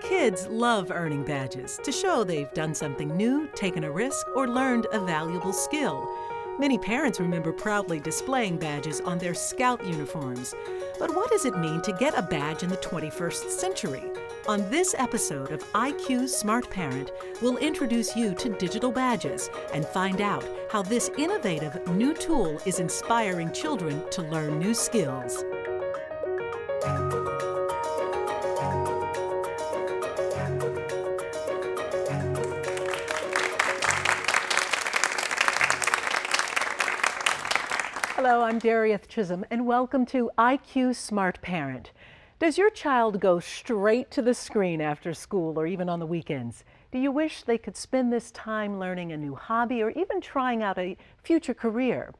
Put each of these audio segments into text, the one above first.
Kids love earning badges to show they've done something new, taken a risk, or learned a valuable skill. Many parents remember proudly displaying badges on their Scout uniforms. But what does it mean to get a badge in the 21st century? On this episode of IQ's Smart Parent, we'll introduce you to digital badges and find out how this innovative new tool is inspiring children to learn new skills. Hello, I'm Darieth Chisholm, and welcome to IQ Smart Parent. Does your child go straight to the screen after school or even on the weekends? Do you wish they could spend this time learning a new hobby or even trying out a future career?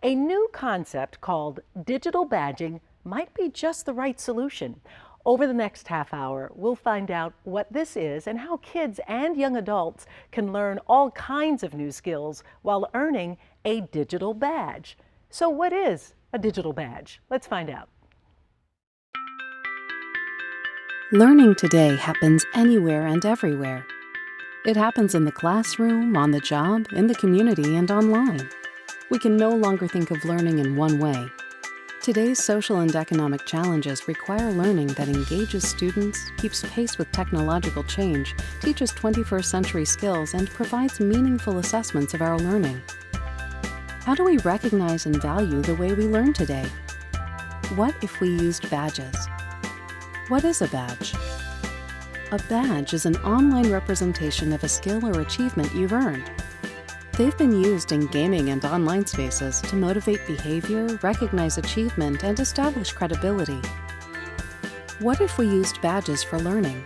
A new concept called digital badging might be just the right solution. Over the next half hour, we'll find out what this is and how kids and young adults can learn all kinds of new skills while earning a digital badge. So what is a digital badge? Let's find out. Learning today happens anywhere and everywhere. It happens in the classroom, on the job, in the community, and online. We can no longer think of learning in one way. Today's social and economic challenges require learning that engages students, keeps pace with technological change, teaches 21st century skills, and provides meaningful assessments of our learning. How do we recognize and value the way we learn today? What if we used badges? What is a badge? A badge is an online representation of a skill or achievement you've earned. They've been used in gaming and online spaces to motivate behavior, recognize achievement, and establish credibility. What if we used badges for learning?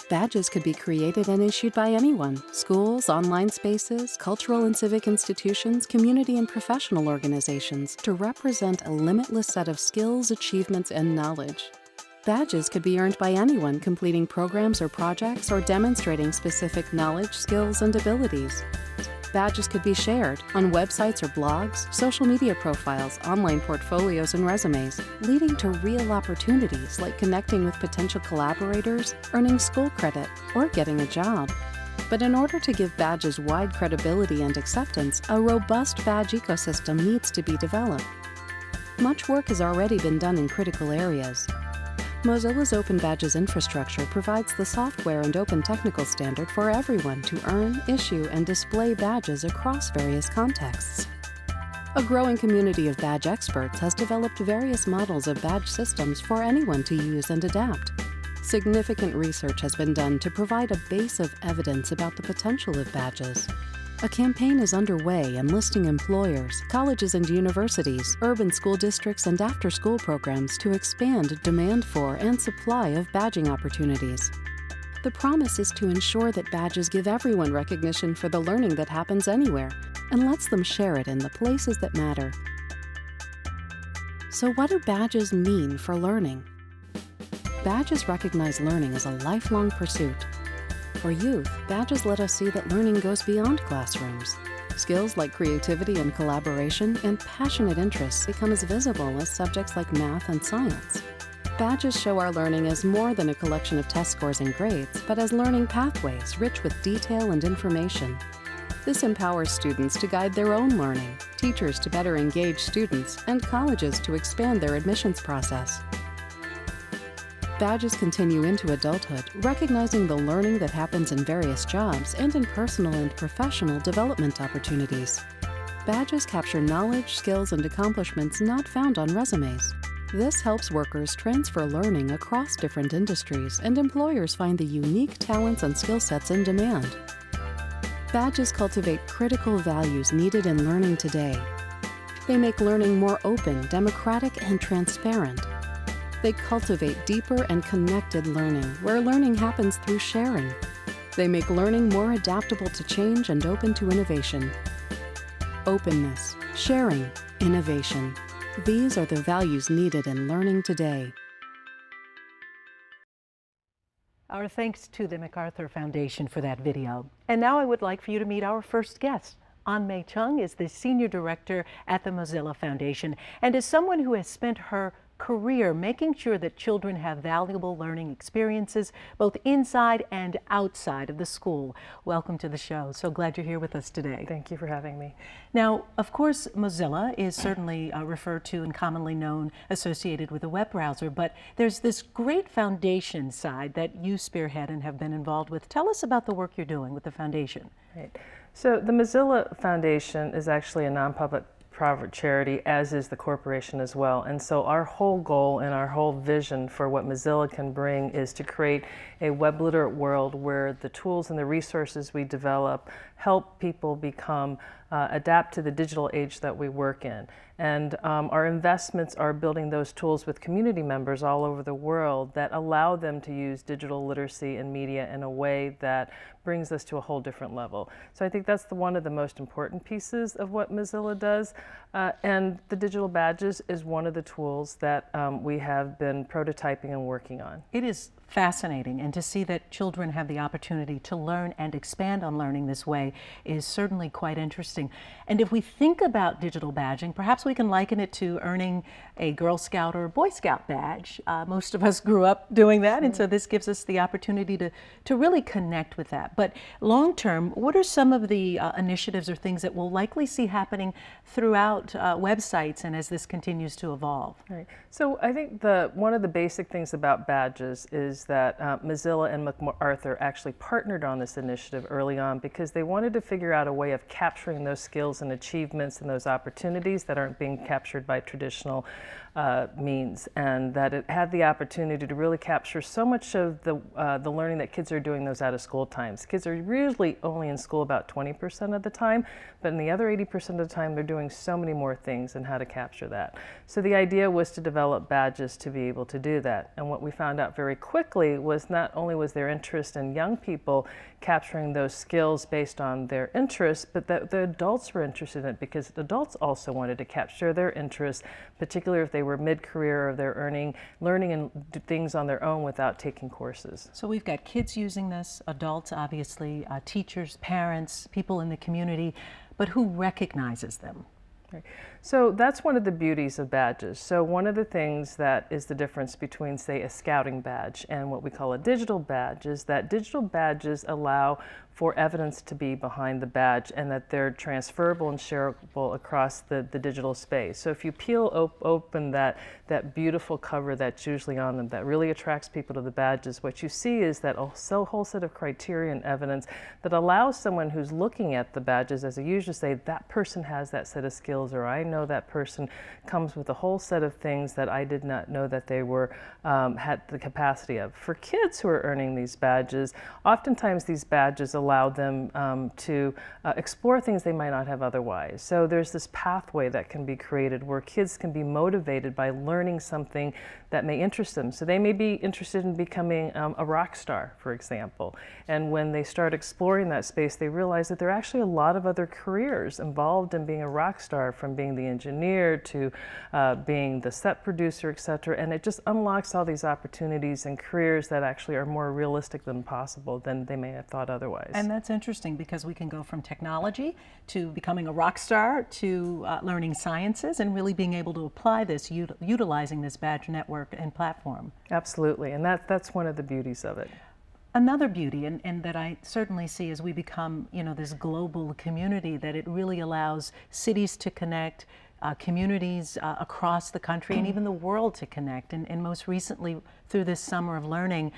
Badges could be created and issued by anyone: schools, online spaces, cultural and civic institutions, community and professional organizations, to represent a limitless set of skills, achievements, and knowledge. Badges could be earned by anyone completing programs or projects or demonstrating specific knowledge, skills, and abilities. Badges could be shared on websites or blogs, social media profiles, online portfolios, and resumes, leading to real opportunities like connecting with potential collaborators, earning school credit, or getting a job. But in order to give badges wide credibility and acceptance, a robust badge ecosystem needs to be developed. Much work has already been done in critical areas. Mozilla's Open Badges infrastructure provides the software and open technical standard for everyone to earn, issue, and display badges across various contexts. A growing community of badge experts has developed various models of badge systems for anyone to use and adapt. Significant research has been done to provide a base of evidence about the potential of badges. A campaign is underway enlisting employers, colleges and universities, urban school districts, and after-school programs to expand demand for and supply of badging opportunities. The promise is to ensure that badges give everyone recognition for the learning that happens anywhere and lets them share it in the places that matter. So what do badges mean for learning? Badges recognize learning as a lifelong pursuit. For youth, badges let us see that learning goes beyond classrooms. Skills like creativity and collaboration and passionate interests become as visible as subjects like math and science. Badges show our learning as more than a collection of test scores and grades, but as learning pathways rich with detail and information. This empowers students to guide their own learning, teachers to better engage students, and colleges to expand their admissions process. Badges continue into adulthood, recognizing the learning that happens in various jobs and in personal and professional development opportunities. Badges capture knowledge, skills, and accomplishments not found on resumes. This helps workers transfer learning across different industries, and employers find the unique talents and skill sets in demand. Badges cultivate critical values needed in learning today. They make learning more open, democratic, and transparent. They cultivate deeper and connected learning, where learning happens through sharing. They make learning more adaptable to change and open to innovation. Openness, sharing, innovation. These are the values needed in learning today. Our thanks to the MacArthur Foundation for that video. And now I would like for you to meet our first guest. An-Mei Chung is the Senior Director at the Mozilla Foundation and is someone who has spent her career, making sure that children have valuable learning experiences both inside and outside of the school. Welcome to the show. So glad you're here with us today. Thank you for having me. Now, of course, Mozilla is certainly referred to and commonly known, associated with a web browser, but there's this great foundation side that you spearhead and have been involved with. Tell us about the work you're doing with the foundation. Right. So the Mozilla Foundation is actually a non-public private charity, as is the corporation as well. And so our whole goal and our whole vision for what Mozilla can bring is to create a web literate world where the tools and the resources we develop help people become adapt to the digital age that we work in. And our investments are building those tools with community members all over the world that allow them to use digital literacy and media in a way that brings us to a whole different level. So I think that's one of the most important pieces of what Mozilla does. And the digital badges is one of the tools that we have been prototyping and working on. It is fascinating, and to see that children have the opportunity to learn and expand on learning this way is certainly quite interesting. And if we think about digital badging, perhaps we can liken it to earning a Girl Scout or Boy Scout badge. Most of us grew up doing that, and so this gives us the opportunity to really connect with that. But long term, what are some of the initiatives or things that we'll likely see happening throughout websites and as this continues to evolve? Right. So I think one of the basic things about badges is that Mozilla and MacArthur actually partnered on this initiative early on because they wanted to figure out a way of capturing those skills and achievements and those opportunities that aren't being captured by traditional means, and that it had the opportunity to really capture so much of the learning that kids are doing those out of school times. Kids are usually only in school about 20% of the time, but in the other 80% of the time they're doing so many more things, and how to capture that. So the idea was to develop badges to be able to do that. And what we found out very quickly was not only was there interest in young people capturing those skills based on their interests, but that the adults were interested in it because adults also wanted to capture their interests, particularly if they were mid-career or they're learning and do things on their own without taking courses. So we've got kids using this, adults obviously, teachers, parents, people in the community, but who recognizes them? Right. So that's one of the beauties of badges. So one of the things that is the difference between, say, a scouting badge and what we call a digital badge is that digital badges allow for evidence to be behind the badge and that they're transferable and shareable across the digital space. So if you peel open that beautiful cover that's usually on them that really attracts people to the badges, what you see is that whole set of criteria and evidence that allows someone who's looking at the badges as a user to say, that person has that set of skills, or I know that person comes with a whole set of things that I did not know that they were had the capacity of. For kids who are earning these badges, oftentimes these badges allow them to explore things they might not have otherwise. So there's this pathway that can be created where kids can be motivated by learning something that may interest them. So they may be interested in becoming a rock star, for example. And when they start exploring that space, they realize that there are actually a lot of other careers involved in being a rock star, from being the engineer to being the set producer, etc. And it just unlocks all these opportunities and careers that actually are more realistic than possible than they may have thought otherwise. And that's interesting because we can go from technology to becoming a rock star to learning sciences and really being able to apply this, utilizing this badge network and platform. Absolutely, and that's one of the beauties of it. Another beauty, and that I certainly see as we become, this global community, that it really allows cities to connect, communities across the country and even the world to connect. And most recently, through this summer of learning,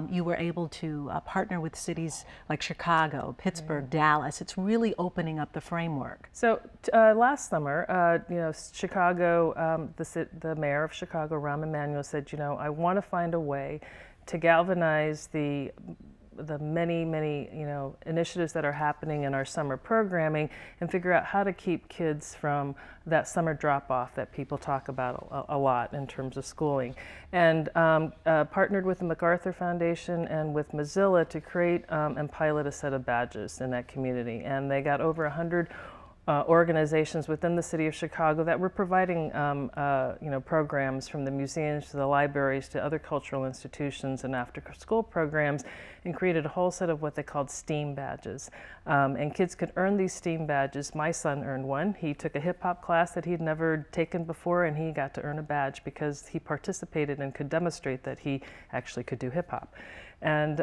you were able to partner with cities like Chicago, Pittsburgh, Dallas. It's really opening up the framework. So last summer, Chicago, the mayor of Chicago, Rahm Emanuel, said, I want to find a way to galvanize the many initiatives that are happening in our summer programming and figure out how to keep kids from that summer drop-off that people talk about a lot in terms of schooling. And partnered with the MacArthur Foundation and with Mozilla to create and pilot a set of badges in that community. And they got over 100 organizations within the city of Chicago that were providing programs from the museums to the libraries to other cultural institutions and after-school programs, and created a whole set of what they called STEAM badges. And kids could earn these STEAM badges. My son earned one. He took a hip-hop class that he'd never taken before, and he got to earn a badge because he participated and could demonstrate that he actually could do hip-hop. And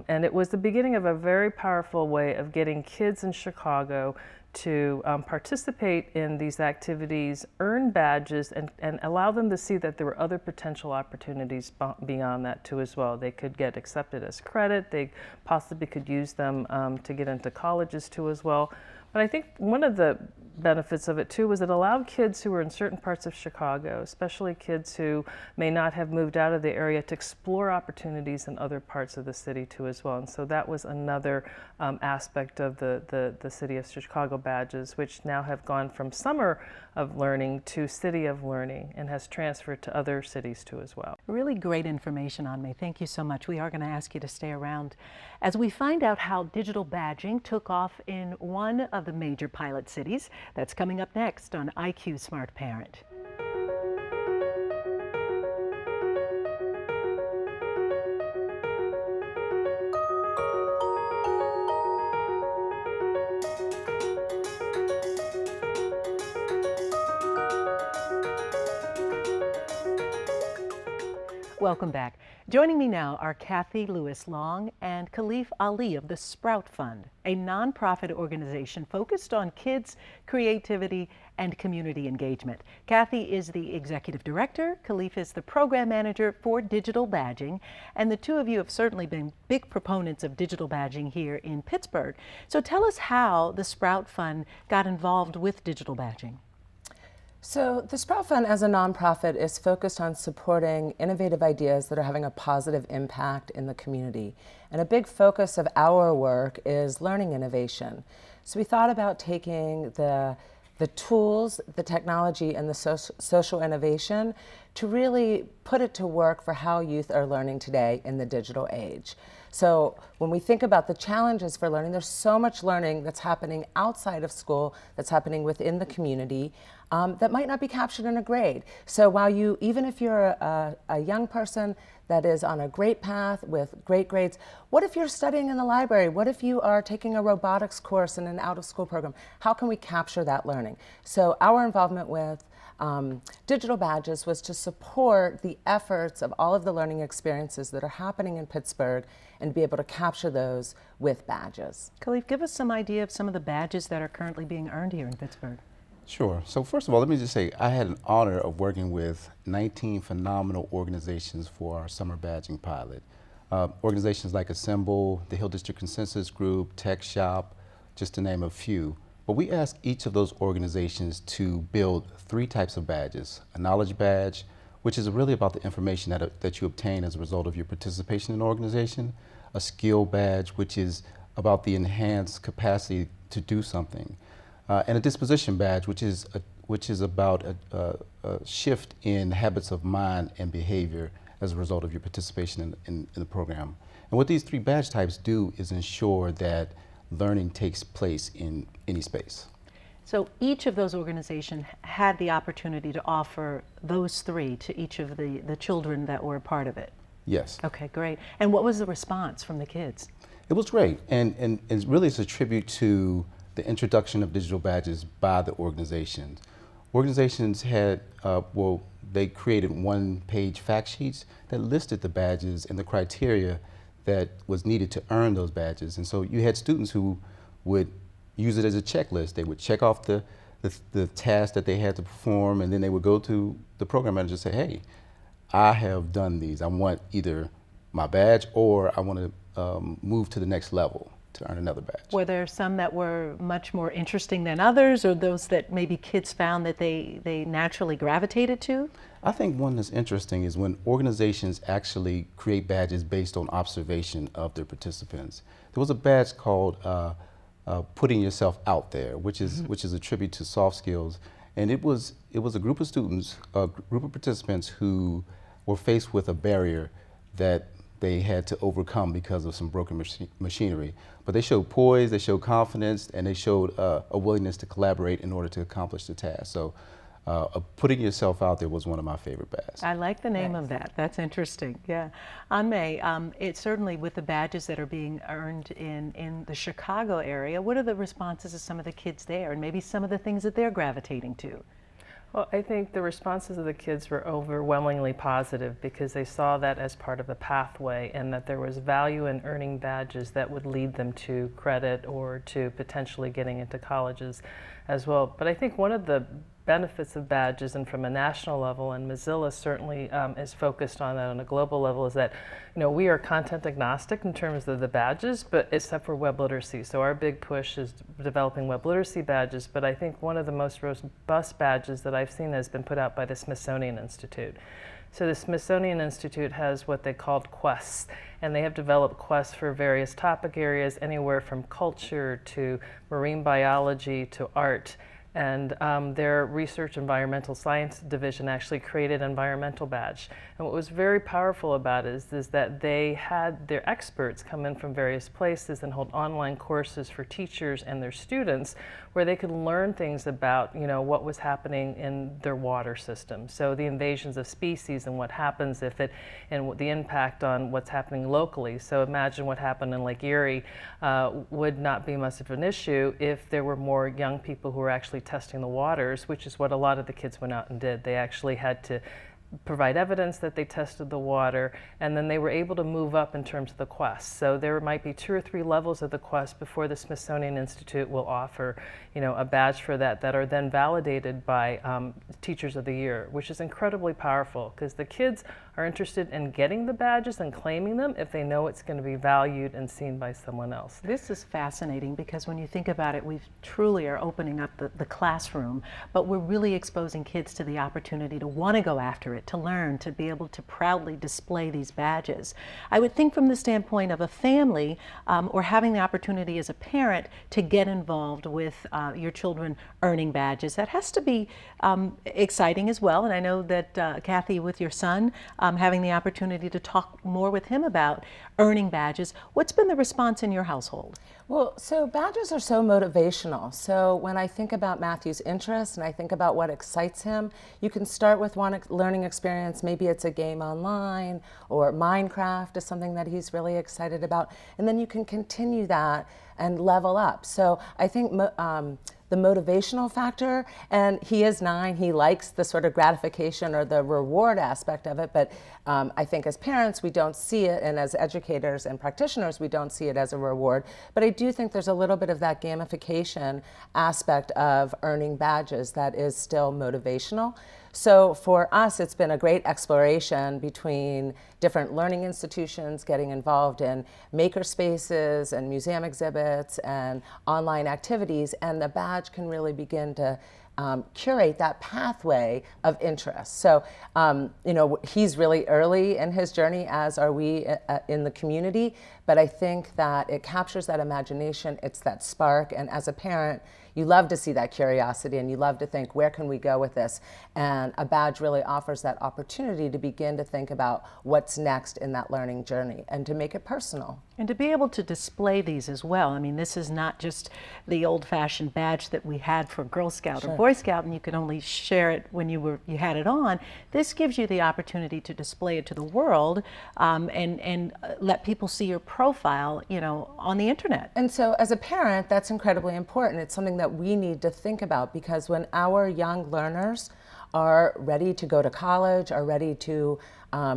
it was the beginning of a very powerful way of getting kids in Chicago to participate in these activities, earn badges, and allow them to see that there were other potential opportunities beyond that too as well. They could get accepted as credit, they possibly could use them to get into colleges too as well. But I think one of the benefits of it too was it allowed kids who were in certain parts of Chicago, especially kids who may not have moved out of the area, to explore opportunities in other parts of the city too as well. And so that was another aspect of the City of Chicago badges, which now have gone from Summer of Learning to City of Learning and has transferred to other cities too as well. Really great information on me. Thank you so much. We are going to ask you to stay around as we find out how digital badging took off in one of the major pilot cities. That's coming up next on IQ Smart Parent. Welcome back. Joining me now are Kathy Lewis-Long and Khalif Ali of the Sprout Fund, a nonprofit organization focused on kids' creativity and community engagement. Kathy is the executive director, Khalif is the program manager for digital badging, and the two of you have certainly been big proponents of digital badging here in Pittsburgh. So tell us how the Sprout Fund got involved with digital badging. So the Sprout Fund as a nonprofit is focused on supporting innovative ideas that are having a positive impact in the community. And a big focus of our work is learning innovation. So we thought about taking the tools, the technology, and the social innovation to really put it to work for how youth are learning today in the digital age. So when we think about the challenges for learning, there's so much learning that's happening outside of school, that's happening within the community, that might not be captured in a grade. So while even if you're a young person that is on a great path with great grades, what if you're studying in the library? What if you are taking a robotics course in an out-of-school program? How can we capture that learning? So our involvement with digital badges was to support the efforts of all of the learning experiences that are happening in Pittsburgh and be able to capture those with badges. Khalif, give us some idea of some of the badges that are currently being earned here in Pittsburgh. Sure. So first of all, let me just say I had an honor of working with 19 phenomenal organizations for our summer badging pilot. Organizations like Assemble, the Hill District Consensus Group, Tech Shop, just to name a few. But we asked each of those organizations to build 3 types of badges. A knowledge badge, which is really about the information that you obtain as a result of your participation in an organization. A skill badge, which is about the enhanced capacity to do something. And a disposition badge, which is about a shift in habits of mind and behavior as a result of your participation in the program. And what these 3 badge types do is ensure that learning takes place in any space. So each of those organizations had the opportunity to offer those 3 to each of the children that were a part of it? Yes. Okay, great. And what was the response from the kids? It was great, and really it's a tribute to the introduction of digital badges by the organizations. Organizations had, they created 1-page fact sheets that listed the badges and the criteria that was needed to earn those badges. And so you had students who would use it as a checklist. They would check off the task that they had to perform, and then they would go to the program manager and say, hey, I have done these. I want either my badge or I want to move to the next level to earn another badge. Were there some that were much more interesting than others, or those that maybe kids found that they naturally gravitated to? I think one that's interesting is when organizations actually create badges based on observation of their participants. There was a badge called Putting Yourself Out There, which is a tribute to soft skills. And it was a group of students, a group of participants who were faced with a barrier that they had to overcome because of some broken machinery. But they showed poise, they showed confidence, and they showed a willingness to collaborate in order to accomplish the task. So putting yourself out there was one of my favorite badges. I like the name of that. That's interesting. Yeah. Anmei, it's certainly with the badges that are being earned in the Chicago area, what are the responses of some of the kids there and maybe some of the things that they're gravitating to? Well, I think the responses of the kids were overwhelmingly positive because they saw that as part of a pathway and that there was value in earning badges that would lead them to credit or to potentially getting into colleges as well. But I think one of the benefits of badges, and from a national level, and Mozilla certainly is focused on that on a global level, is that we are content agnostic in terms of the badges, but except for web literacy. So our big push is developing web literacy badges, but I think one of the most robust badges that I've seen has been put out by the Smithsonian Institute. So the Smithsonian Institute has what they called quests, and they have developed quests for various topic areas, anywhere from culture to marine biology to art. And their research environmental science division actually created an environmental badge. And what was very powerful about it is that they had their experts come in from various places and hold online courses for teachers and their students where they could learn things about what was happening in their water system. So the invasions of species and what happens if it, and the impact on what's happening locally. So imagine what happened in Lake Erie would not be much of an issue if there were more young people who were actually testing the waters, which is what a lot of the kids went out and did. They actually had to provide evidence that they tested the water, and then they were able to move up in terms of the quest. So there might be 2 or 3 levels of the quest before the Smithsonian Institute will offer, a badge for that are then validated by Teachers of the Year, which is incredibly powerful because the kids are interested in getting the badges and claiming them if they know it's going to be valued and seen by someone else. This is fascinating because when you think about it, we truly are opening up the classroom, but we're really exposing kids to the opportunity to want to go after it, to learn, to be able to proudly display these badges. I would think from the standpoint of a family or having the opportunity as a parent to get involved with your children earning badges, that has to be exciting as well. And I know that Kathy, with your son, having the opportunity to talk more with him about earning badges. What's been the response in your household? Well, so badges are so motivational. So when I think about Matthew's interests and I think about what excites him, you can start with one learning experience. Maybe it's a game online, or Minecraft is something that he's really excited about. And then you can continue that and level up. So I think the motivational factor, and he is 9, he likes the sort of gratification or the reward aspect of it, but I think as parents we don't see it, and as educators and practitioners we don't see it as a reward. But I do think there's a little bit of that gamification aspect of earning badges that is still motivational. So for us, it's been a great exploration between different learning institutions, getting involved in maker spaces and museum exhibits and online activities, and the badge can really begin to curate that pathway of interest. So, he's really early in his journey, as are we in the community, but I think that it captures that imagination, it's that spark, and as a parent, you love to see that curiosity and you love to think, where can we go with this? And a badge really offers that opportunity to begin to think about what's next in that learning journey and to make it personal. And to be able to display these as well. I mean, this is not just the old-fashioned badge that we had for Girl Scout or Boy Scout, and you could only share it when you had it on. This gives you the opportunity to display it to the world and let people see your profile, on the internet. And so as a parent, that's incredibly important. It's something that we need to think about, because when our young learners are ready to go to college, are ready to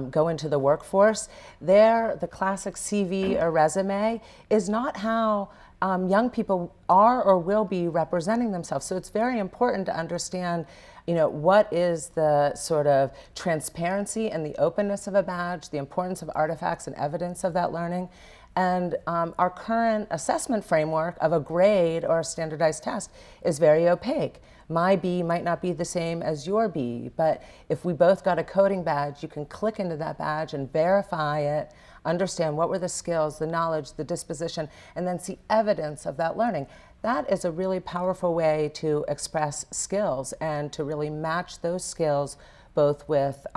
go into the workforce, the classic CV or resume is not how young people are or will be representing themselves. So it's very important to understand, what is the sort of transparency and the openness of a badge, the importance of artifacts and evidence of that learning. And our current assessment framework of a grade or a standardized test is very opaque. My B might not be the same as your B, but if we both got a coding badge, you can click into that badge and verify it, understand what were the skills, the knowledge, the disposition, and then see evidence of that learning. That is a really powerful way to express skills and to really match those skills both with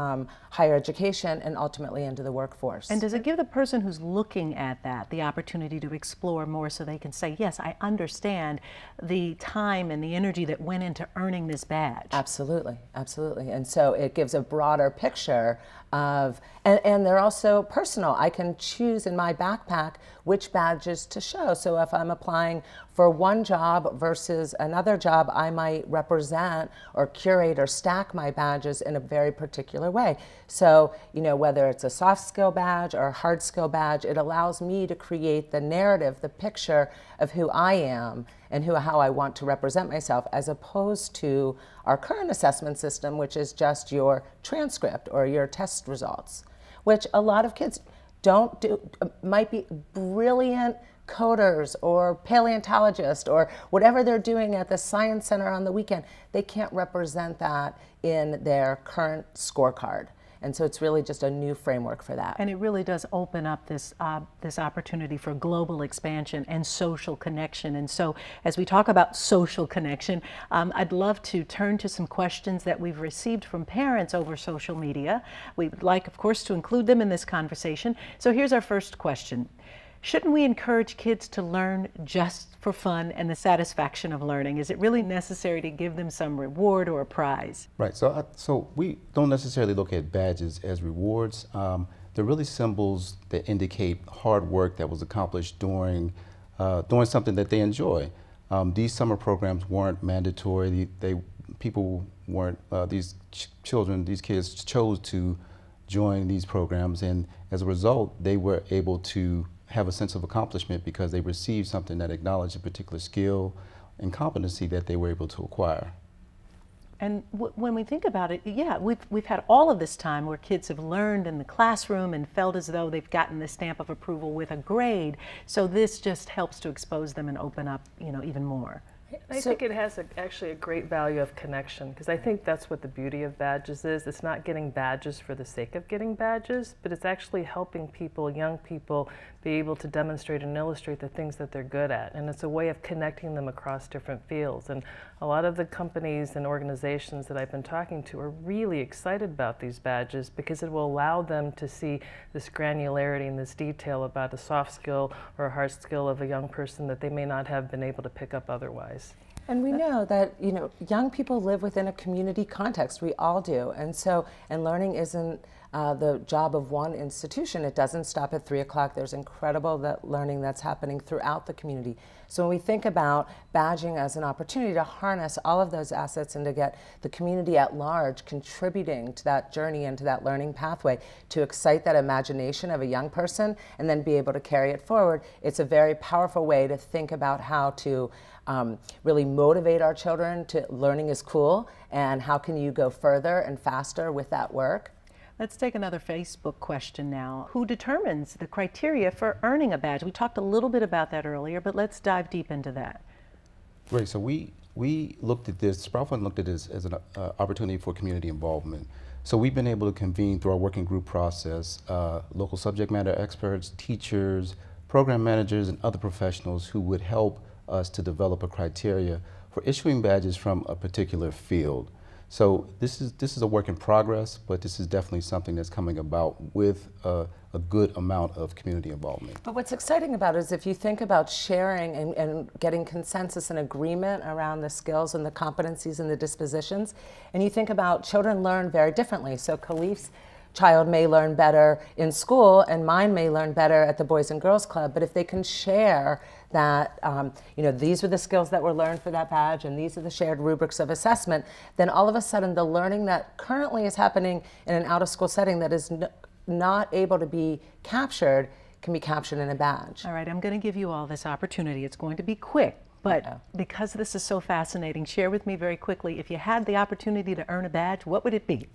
higher education and ultimately into the workforce. And does it give the person who's looking at that the opportunity to explore more so they can say, yes, I understand the time and the energy that went into earning this badge? Absolutely, absolutely. And so it gives a broader picture of, and they're also personal. I can choose in my backpack which badges to show. So if I'm applying for one job versus another job, I might represent or curate or stack my badges in a very particular way. So, you know, whether it's a soft skill badge or a hard skill badge, it allows me to create the narrative, the picture of who I am and how I want to represent myself, as opposed to our current assessment system, which is just your transcript or your test results, which a lot of kids don't do. Might be brilliant coders or paleontologists or whatever they're doing at the science center on the weekend. They can't represent that in their current scorecard. And so it's really just a new framework for that. And it really does open up this opportunity for global expansion and social connection. And so as we talk about social connection, I'd love to turn to some questions that we've received from parents over social media. We'd like, of course, to include them in this conversation. So here's our first question. Shouldn't we encourage kids to learn just for fun and the satisfaction of learning? Is it really necessary to give them some reward or a prize? Right, so we don't necessarily look at badges as rewards. They're really symbols that indicate hard work that was accomplished doing something that they enjoy. These summer programs weren't mandatory. People weren't, these kids chose to join these programs, and as a result, they were able to have a sense of accomplishment because they received something that acknowledged a particular skill and competency that they were able to acquire. And when we think about it, yeah, we've had all of this time where kids have learned in the classroom and felt as though they've gotten the stamp of approval with a grade. So this just helps to expose them and open up, you know, even more. I think it has actually a great value of connection, because I think that's what the beauty of badges is. It's not getting badges for the sake of getting badges, but it's actually helping people, young people, be able to demonstrate and illustrate the things that they're good at. And it's a way of connecting them across different fields. And a lot of the companies and organizations that I've been talking to are really excited about these badges because it will allow them to see this granularity and this detail about a soft skill or a hard skill of a young person that they may not have been able to pick up otherwise. And we know that, you know, young people live within a community context. We all do. And learning isn't the job of one institution. It doesn't stop at 3 o'clock. There's incredible learning that's happening throughout the community. So when we think about badging as an opportunity to harness all of those assets and to get the community at large contributing to that journey and to that learning pathway, to excite that imagination of a young person and then be able to carry it forward, it's a very powerful way to think about how to really motivate our children to learning is cool, and how can you go further and faster with that work. Let's take another Facebook question now. Who determines the criteria for earning a badge? We talked a little bit about that earlier, but let's dive deep into that. Great, so we looked at this, Sprout Fund looked at this as an opportunity for community involvement. So we've been able to convene through our working group process, local subject matter experts, teachers, program managers, and other professionals who would help us to develop a criteria for issuing badges from a particular field. So this is a work in progress, but this is definitely something that's coming about with a good amount of community involvement. But what's exciting about it is if you think about sharing and getting consensus and agreement around the skills and the competencies and the dispositions, and you think about children learn very differently. So Khalif's child may learn better in school and mine may learn better at the Boys and Girls Club, but if they can share that, you know, these were the skills that were learned for that badge and these are the shared rubrics of assessment, then all of a sudden the learning that currently is happening in an out-of-school setting that is not able to be captured can be captured in a badge. All right, I'm going to give you all this opportunity. It's going to be quick, but because this is so fascinating, share with me very quickly, if you had the opportunity to earn a badge, what would it be?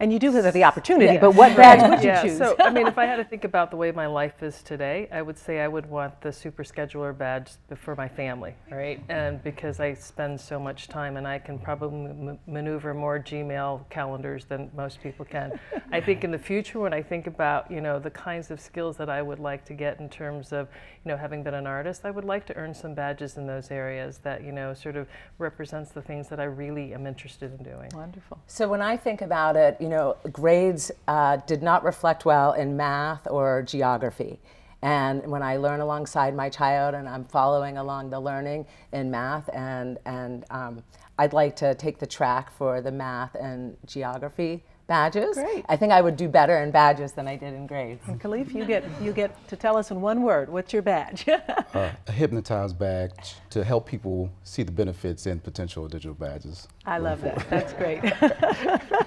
And you do have the opportunity, but what badge would you Yeah, choose? so I mean, if I had to think about the way my life is today, I would say I would want the super scheduler badge for my family, right? And because I spend so much time and I can probably maneuver more Gmail calendars than most people can. I think in the future, when I think about, you know, the kinds of skills that I would like to get in terms of, you know, having been an artist, I would like to earn some badges in those areas that, you know, sort of represents the things that I really am interested in doing. Wonderful. So when I think about it, you know, grades did not reflect well in math or geography. And when I learn alongside my child and I'm following along the learning in math, and I'd like to take the track for the math and geography badges. Great. I think I would do better in badges than I did in grades. And Khalif, you get to tell us in one word, what's your badge? A hypnotized badge to help people see the benefits and potential of digital badges. I love that. That's great.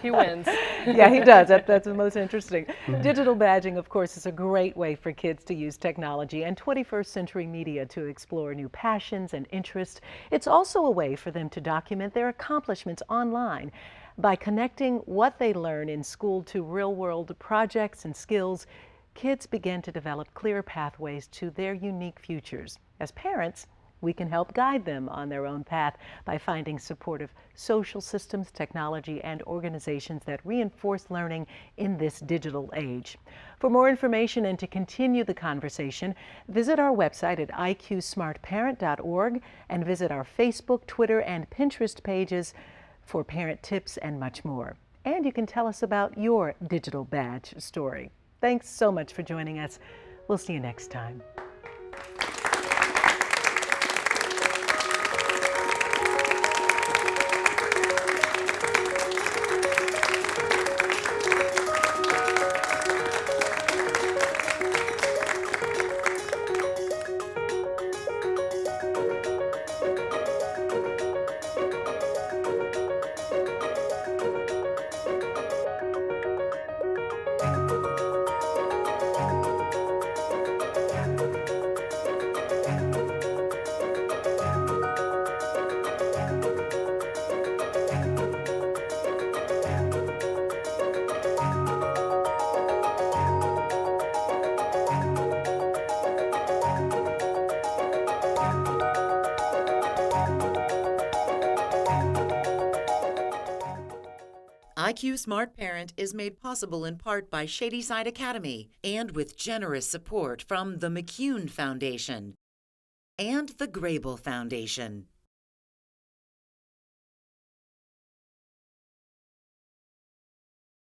He wins. Yeah, he does. That's the most interesting. Digital badging, of course, is a great way for kids to use technology and 21st century media to explore new passions and interests. It's also a way for them to document their accomplishments online. By connecting what they learn in school to real-world projects and skills, kids begin to develop clear pathways to their unique futures. As parents, we can help guide them on their own path by finding supportive social systems, technology, and organizations that reinforce learning in this digital age. For more information and to continue the conversation, visit our website at iqsmartparent.org and visit our Facebook, Twitter, and Pinterest pages for parent tips and much more. And you can tell us about your digital badge story. Thanks so much for joining us. We'll see you next time. IQ Smart Parent is made possible in part by Shadyside Academy and with generous support from the McCune Foundation and the Grable Foundation.